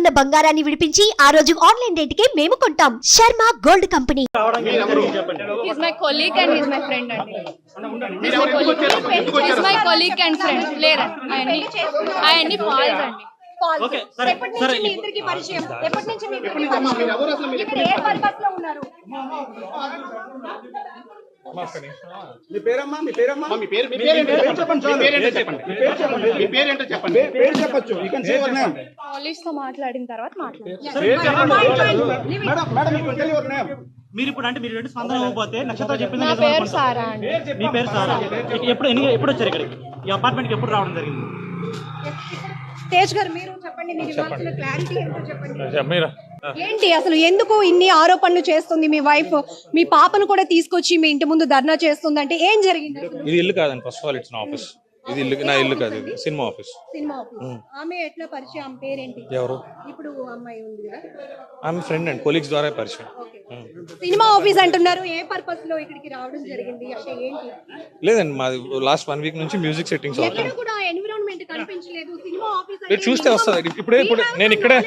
ఉన్న బంగారాన్ని విడిపించి ఆ రోజు ఆన్లైన్ రేటుకే మేము కొంటాం. Sharma gold company. He's my colleague and he's my friend అండి. He's my colleague and friend. లేదండి ఆయన్ని ఫాల్స్ అండి. ఓకే సరే సరే మీ ఇద్దరికి పరిచయం ఎప్పటి నుంచి మీ ఇద్దరికి పరిచయం ఇక్కడ ఏ పర్పస్ లో ఉన్నారు మీ పేరమ్మా మీ పేరమ్మా మీ పేరు చెప్పచ్చు. పోలీస్ తో మాట్లాడిన తర్వాత madam madam you can tell your name. మీరు ఇప్పుడు అంటే మీరు రెండు స్పందన ఇవ్వకపోతే నక్షత్రం చెప్పింది నా పేరు సారా అండి. మీ పేరు సారా. ఎప్పుడు వచ్చారు ఇక్కడికి? ఈ అపార్ట్మెంట్ కి ఎప్పుడు రావడం జరిగింది? తేజ్ గారు మీరు చెప్పండి, మీరు ఇవ్వాల్సిన క్లారిటీ ఏంటో చెప్పండి. ఏంటి అసలు ఎందుకు ఇన్ని ఆరోపణలు చేస్తుంది మీ వైఫ్? మీ పాపను కూడా తీసుకొచ్చి మీ ఇంటి ముందు ధర్నా చేస్తుంది అంటే ఏం జరిగింది? ఇది ఇల్లు కాదండి, first of all it's office. ఇది ఇల్లు, నా ఇల్లు కాదు, ఇది సినిమా ఆఫీస్. Cinema office. ఆమె ఎట్లా పరిచయం? ఆమె పేరేంటి? ఎవరు? ఇప్పుడు అమ్మాయి ఉంది కదా, ఆమె ఫ్రెండ్ అండి, కొలీగ్స్ ద్వారా పరిచయం. సినిమా ఆఫీస్ అంటున్నారు. ఏ పర్పస్ లో ఇక్కడికి రావడం జరిగింది అంటే ఏంటి? లేదండి, మాది లాస్ట్ 1 వీక్ నుంచి మ్యూజిక్ సెట్టింగ్స్ ఎక్కడ అవుతుంది. కూడా ఎన్విరాన్మెంట్ కనిపించలేదు. సినిమా ఆఫీస్ మీరు చూస్తే వస్తుంది. ఇప్పుడు నేను ఇక్కడే,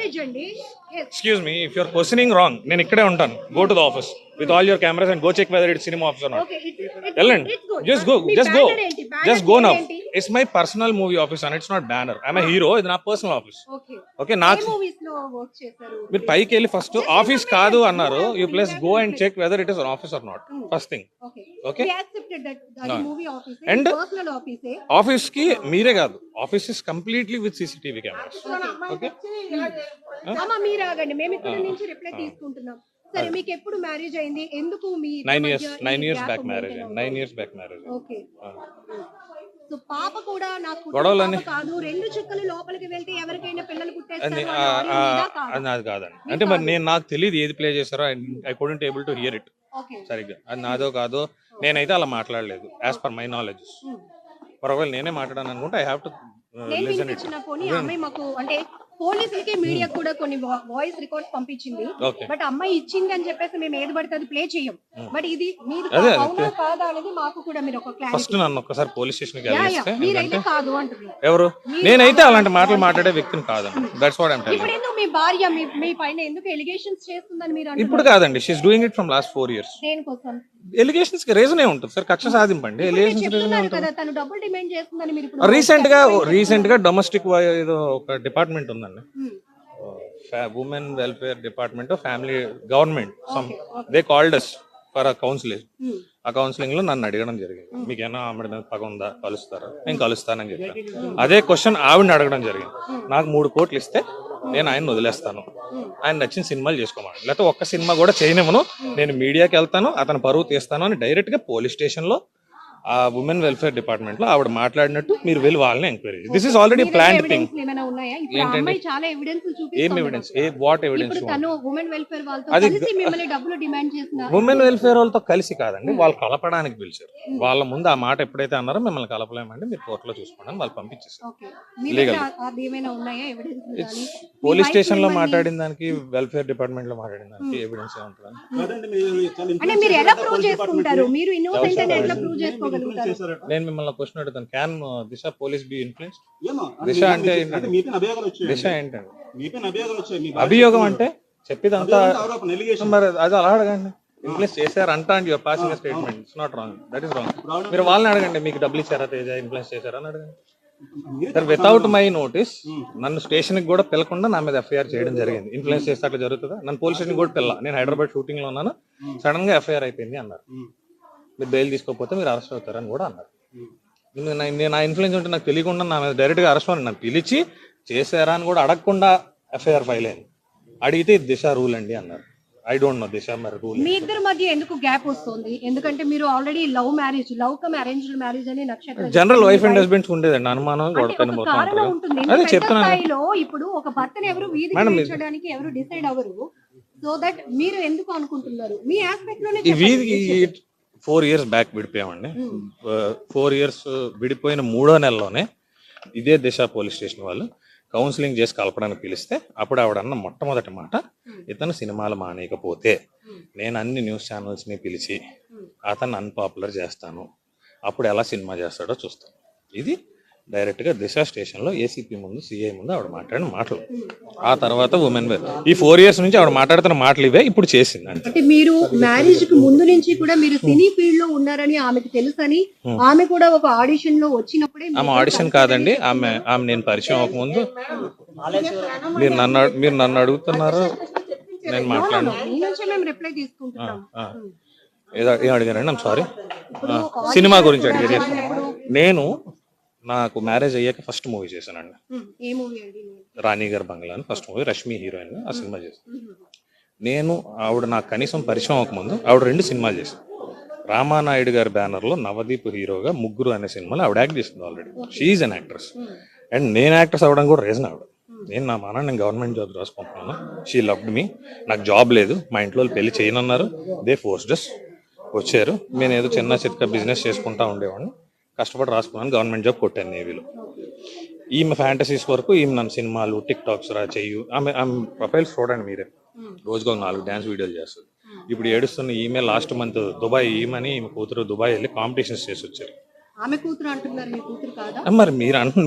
excuse me, if you're questioning wrong, నేను ఇక్కడే ఉంటాను. Go to the office with all your cameras and go check whether it's cinema office or not. వెళ్ళండి, just go now. It's my personal movie office and it's not banner. I'm hero, ఇది నా personal office. Okay, నాకు మీరు పైకి వెళ్ళి first office కాదు అన్నారు. You please go and check whether it is an office or not, first thing. Okay, and office కి మీరే కాదు, office is completely with CCTV cameras. Okay, మీరు ఆగండి, మేము ఇక్కడ నుంచి రిప్లై తీసుకుంటున్నాం. సరే, మీకు ఎప్పుడు మ్యారేజ్ అయింది? ఎందుకు మీ 9 years back marriage. 9 years back marriage. Okay, so పాప కూడా నాకు గొడవలని కాదు, 2 చుక్కలు లోపలికి వెళ్తే ఎవరికైనా పిల్లలు పుట్టేస్తారు. అది కాదండి. అంటే మరి నేను, నాకు తెలియదు ఏది ప్లే చేశారో. I couldn't able to hear it సరిగ్గా. అది నాదో కాదో నేనైతే అలా మాట్లాడలేదు యాజ్ పర్ మై నాలెడ్జ్. ఒకవేళ నేనే మాట్లాడాను అనుకుంటే I have to listen it. అమ్మాయి మాకు అంటే పోలీసులకి మీడియా కూడా కొన్ని వాయిస్ రికార్డ్స్ పంపించింది. బట్ అమ్మాయి ఇచ్చింది అని చెప్పేసి మేము ఏది పడితే అది ప్లే చేయం. బట్ ఇది మీరు అవునా కాదా అనేది మాకు కూడా మీరు ఒక క్లారిటీ. ఫస్ట్ నన్ను ఒక్కసారి పోలీస్ స్టేషన్ కి వెళ్ళిస్తే. మీరైతే కాదు అంటున్నారు. ఎవరు? నేనైతే అలాంటి మాటలు మాట్లాడే వ్యక్తిని కాదండి. That's what I am telling. ఇప్పుడు ఎందుకు మీ భార్య మీ పైన ఎందుకు ఎలిగేషన్స్ చేస్తుందని మీరు అంటున్నారు? ఇప్పుడు కాదండి, she is doing it from last 4 years. దేనికోసం? ఎలిగేషన్స్ కి రీజన్ ఏ ఉంటుంది సార్, కక్ష సాధింపండి. ఎలిగేషన్స్ రీజన్ ఏ ఉంటుంది. తను డబుల్ డిమాండ్ చేస్తుందని మీరు ఇప్పుడు రీసెంట్ గా డొమెస్టిక్ ఏదో ఒక డిపార్ట్మెంట్ ఉందండి, women welfare department, family government, they called us for counselling. ఆ కౌన్సిలింగ్ లో నన్ను అడగడం జరిగింది, మీకేనా ఆవిడ మీద పగ ఉందా, కలుస్తారా? నేను కలుస్తానని చెప్పాను. అదే క్వశ్చన్ ఆవిడని అడగడం జరిగింది. నాకు 3 కోట్లు ఇస్తే నేను ఆయన వదిలేస్తాను, ఆయన నచ్చిన సినిమాలు చేసుకోమని. లేకపోతే ఒక్క సినిమా కూడా చేయనివ్వను, నేను మీడియాకి వెళ్తాను, అతను పరువు తీస్తాను అని డైరెక్ట్ గా పోలీస్ స్టేషన్ లో ఆ ఉమెన్ వెల్ఫేర్ డిపార్ట్మెంట్ లో ఆవిడ మాట్లాడినట్టు మీరు వెళ్ళి వాళ్ళని enquiry. This is already planned thing. ఏంటండి? ఏం ఎవిడెన్స్? What evidence? అది ఉమెన్ వెల్ఫేర్ వాళ్ళతో కలిసి కాదండి, వాళ్ళు కలపడానికి పిలిచారు. వాళ్ళ ముందు ఆ మాట ఎప్పుడైతే అన్నారో మిమ్మల్ని కలపలేమండి, మీరు కోర్టులో చూసుకోండి వాళ్ళు పంపించేసారు. లీగల్ పోలీస్ స్టేషన్ లో మాట్లాడిన దానికి, వెల్ఫేర్ డిపార్ట్మెంట్ లో మాట్లాడిన దానికి ఎవిడెన్స్ ఏముంటుంది? నేను మిమ్మల్ని క్వశ్చన్ అడుగుతాను, can Disha police be influenced? Disha అంటే దిశ ఏంటండి? అభియోగం అంటే చెప్పేదంతా మరి అది అలా అడగండి. ఇన్ఫ్లుయెన్స్ చేశారు అంట and your passing statement. It's not wrong, that is wrong. మీరు వాళ్ళని అడగండి, మీకు డబ్బులు ఇచ్చారా తేజ, ఇన్ఫ్లుయెన్స్ చేశారా అని అడగండి. వితౌట్ మై నోటీస్ నన్ను స్టేషన్ కి కూడా పిలకుండా నా మీద FIR చేయడం జరిగింది. ఇన్ఫ్లుయెన్స్ చేస్తే అట్లా జరుగుతుందా? నన్ను పోలీస్ స్టేషన్ కూడా పిల్ల, నేను హైదరాబాద్ షూటింగ్ లో ఉన్నాను, సడన్ గా FIR అయిపోయింది అన్నారు. మీరు బెయిల్ తీసుకోకపోతే మీరు అరెస్ట్ అవుతారని కూడా అన్నారు. నేను నా ఇన్ఫ్లుయెన్స్ ఉంటే నాకు తెలియకుండా నా మీద డైరెక్ట్ గా అరెస్ట్ అని నన్ను పిలిచి చేశారా అని కూడా అడగకుండా FIR ఫైల్ అయింది. అడిగితే దిశ రూల్ అండి అన్నారు. ఐ డోంట్ నో దిశ మరి రూల్. మీ ఇద్దరి మధ్య ఎందుకు గ్యాప్ వస్తుంది? ఎందుకంటే మీరు already love come arranged marriage అని నక్షత్రం జనరల్ వైఫ్ అండ్ హస్బెండ్స్ ఉండేదండి, అనుమానం అదే చెప్తున్నాను. ఇప్పుడు ఒక భర్తని ఎవరు వీధికి ఎవరు డిసైడ్ అవ్వరు. సో దట్ మీరు ఎందుకు అనుకుంటున్నారు? మీ ఆస్పెక్ట్ లోనే 4 years బ్యాక్ విడిపోయామండి. 4 years విడిపోయిన 3వ నెలలోనే ఇదే దిశ పోలీస్ స్టేషన్ వాళ్ళు కౌన్సిలింగ్ చేసి కలపడానికి పిలిస్తే అప్పుడు ఆవిడ అన్న మొట్టమొదటి మాట, ఇతను సినిమాలు మానేయకపోతే నేను అన్ని న్యూస్ ఛానల్స్ని పిలిచి అతను అన్పాపులర్ చేస్తాను, అప్పుడు ఎలా సినిమా చేస్తాడో చూస్తాను. ఇది డైరెక్ట్గా దిశ స్టేషన్లో ఏసీపీ ముందు సిఐ ముందు ఆవిడ మాట్లాడిన మాటలు. ఆ తర్వాత ఉమెన్ వేర్ ఈ 4 years నుంచి ఆవిడ మాట్లాడుతున్న మాటలు ఇవే ఇప్పుడు చేసింది అంటే. అంటే మీరు మ్యారేజ్ కి ముందు నుంచి కూడా మీరు సినీ ఫీల్డ్ లో ఉన్నారని ఆమెకు తెలుసని ఆమె కూడా ఒక ఆడిషన్ లో వచ్చినప్పుడే ఆమె ఆడిషన్ కాదండి, ఆమె నేను పరిచయం అవ్వకముందు మీరు నన్ను అడుగుతున్నారు, నేను మాట్లాడిన మీ నుంచే మేము రిప్లై తీసుకుంటున్నాం. ఏం అడిగానండి? ఐమ్ సారీ, సినిమా గురించి అడిగారు. నేను నాకు మ్యారేజ్ అయ్యాక ఫస్ట్ మూవీ చేశానండి, ఏ మూవీ అండి? రాణి గారి బంగ్లా అని ఫస్ట్ మూవీ, రష్మి హీరోయిన్. ఆ సినిమా చేశాను నేను. ఆవిడ నాకు కనీసం పరిచయం అవ్వకముందు ఆవిడ 2 సినిమాలు చేశాను. రామానాయుడు గారి బ్యానర్లో నవదీప్ హీరోగా ముగ్గురు అనే సినిమాలో ఆవిడ యాక్ట్ చేసింది already. She's an actress and నేను యాక్ట్రెస్ అవ్వడం కూడా రీజన్ ఆవిడ. నేను గవర్నమెంట్ జాబ్ రాసుకుంటున్నాను, షీ లవ్డ్ మీ, నాకు జాబ్ లేదు, మా ఇంట్లో వాళ్ళు పెళ్లి చేయనన్నారు, దే ఫోర్స్డ్ us, వచ్చారు. నేను ఏదో చిన్న చిత్క బిజినెస్ చేసుకుంటా ఉండేవాడిని, కష్టపడి రాసుకున్నాను, గవర్నమెంట్ జాబ్ కొట్టాను నేవీలో. ఈమె ఫ్యాంటసీస్ వరకు ఈమె నన్ను సినిమాలు టిక్ టాక్స్ చెయ్యు, ఆమె ప్రొఫైల్స్ చూడండి మీరే, రోజుకు 4 డ్యాన్స్ వీడియోలు చేస్తుంది. ఇప్పుడు ఏడుస్తున్న ఈమె లాస్ట్ మంత్ దుబాయ్, ఈమెని ఈమె కూతురు దుబాయ్ వెళ్ళి కాంపిటీషన్స్ చేసి వచ్చారు. ఆమె కూతురు అంటున్నారు, మీ కూతురు కాదా? మరి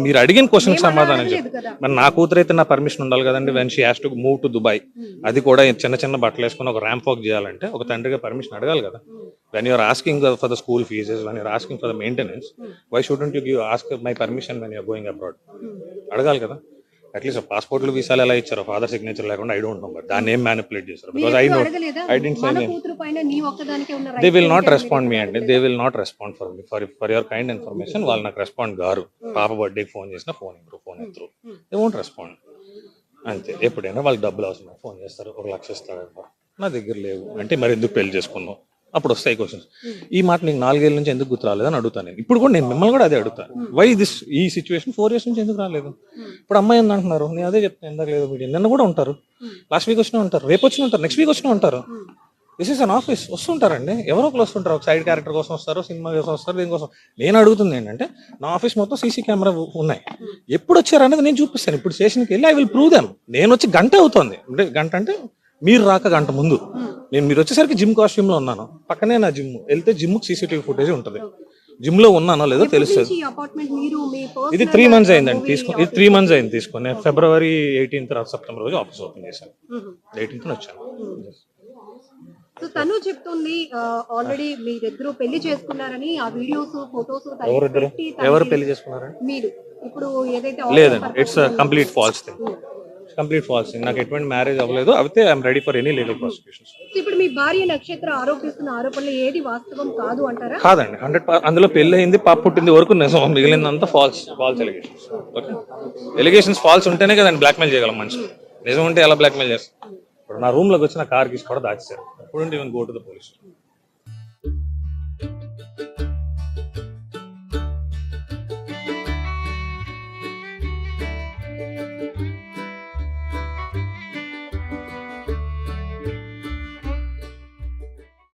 మీరు అడిగిన క్వశ్చన్ సమాధానం చెప్పి, మరి నా కూతురు అయితే నా పర్మిషన్ ఉండాలి కదండి. When she has to move to Dubai, అది కూడా చిన్న బట్టలు వేసుకుని ఒక ర్యాంప్ వాక్ చేయాలంటే ఒక తండ్రిగా పర్మిషన్ అడగాలి కదా. When you're asking for the school fees, when you're asking for the maintenance, why shouldn't you give ask my permission when you're going abroad? అడగాలి కదా. అట్లీస్ట్ పాస్పోర్ట్లు వీసాలు ఎలా ఇచ్చారో ఫాదర్ సిగ్నేచర్ లేకుండా ఐ డోంట్ నో, బట్ దాన్ని ఏం manipulate చేస్తారు? Because I don't say they will not respond me అండి, they will not respond for me. For your kind information, వాళ్ళు నాకు రెస్పాండ్ గారు. పాప బర్త్డేకి ఫోన్ చేసినా ఫోన్ ఎత్తురు, దే వోంట్ రెస్పాండ్ అంతే. ఎప్పుడైనా వాళ్ళకి డబ్బులు అవసరం ఫోన్ చేస్తారు, 1 లక్ష ఇస్తారు, నా దగ్గర లేవు అంటే మరి ఎందుకు పెళ్లి చేసుకున్నావు, అప్పుడు వస్తాయి క్వశ్చన్స్. ఈ మాట నీకు 4 ఏళ్ళ నుంచి ఎందుకు గుర్తు రాలేదని అడుగుతాను నేను. ఇప్పుడు కూడా నేను మిమ్మల్ని కూడా అదే అడుగుతాను, వై దిస్ ఈ సిచ్యువేషన్ 4 years నుంచి ఎందుకు రాలేదు? ఇప్పుడు అమ్మాయి ఉంది అంటున్నారు, నేను అదే చెప్తాను, ఎందుకు లేదు మీడియా. నిన్న కూడా ఉంటారు, లాస్ట్ వీక్ వచ్చినా ఉంటారు, రేపు వచ్చినా ఉంటారు, నెక్స్ట్ వీక్ వచ్చినా ఉంటారు. దిస్ ఇస్ అన్ ఆఫీస్, వస్తుంటారండి, ఎవరో ఒకరు వస్తుంటారు, ఒక సైడ్ క్యారెక్టర్ కోసం వస్తారు, సినిమా కోసం వస్తారు, దీనికోసం. నేను అడుగుతుంది ఏంటంటే, నా ఆఫీస్ మొత్తం సీసీ కెమెరా ఉన్నాయి, ఎప్పుడు వచ్చారు అనేది నేను చూపిస్తాను. ఇప్పుడు స్టేషన్కి వెళ్ళి ఐ విల్ ప్రూవ్ దెమ్. నేను వచ్చి గంట అవుతుంది, అంటే గంట అంటే మీరు రాక గంట ముందు మీరు వచ్చేసరికి జిమ్ కాస్ట్యూమ్ లో ఉన్నాను, పక్కనే నా జిమ్, వెళ్తే జిమ్ CCTV ఫుటేజ్ ఉంటుంది, జిమ్ లో ఉన్నానో లేదో తెలుస్తుంది. ఇది 3 months అయిందండి తీసుకుని, ఇది 3 months అయింది తీసుకుని. నేను February 18th సెప్టెంబర్ రోజు ఆఫీస్ ఓపెన్ చేశాను, 18th వచ్చాను. సో తను చెప్తుంది ఆల్రెడీ మీరిద్దరు పెళ్లి చేసుకున్నారని, ఆ వీడియోస్ ఫోటోస్ ఎవరు పెళ్లి చేసుకున్నారని? మీరు ఇప్పుడు ఏదైతే లేదండి, it's complete falls thing, complete falls thing. నాకు ఎటువంటి మ్యారేజ్ అవ్వలేదు, అయితే I'm ready for any legal prosecutions. ఇప్పుడు మీ భార్య నక్షత్ర ఆరోపిస్తున్న ఆరోపణలు ఏది వాస్తవం కాదు అంటారా? కాదండి, 100% అందులో పెళ్లి అయింది, పాప పుట్టింది వరకు నిజం, మిగిలిందంతా false allegations. Okay, allegations false ఉంటేనే కదండి బ్లాక్మెయిల్ చేయగలం మనిషి, నిజం ఉంటే ఎలా బ్లాక్మెయిల్ చేస్తారు? ఇప్పుడు నా రూమ్ లోకి వచ్చిన కార్ గీసి కూడా దాచేశారు, ఇప్పుడు even go to the police.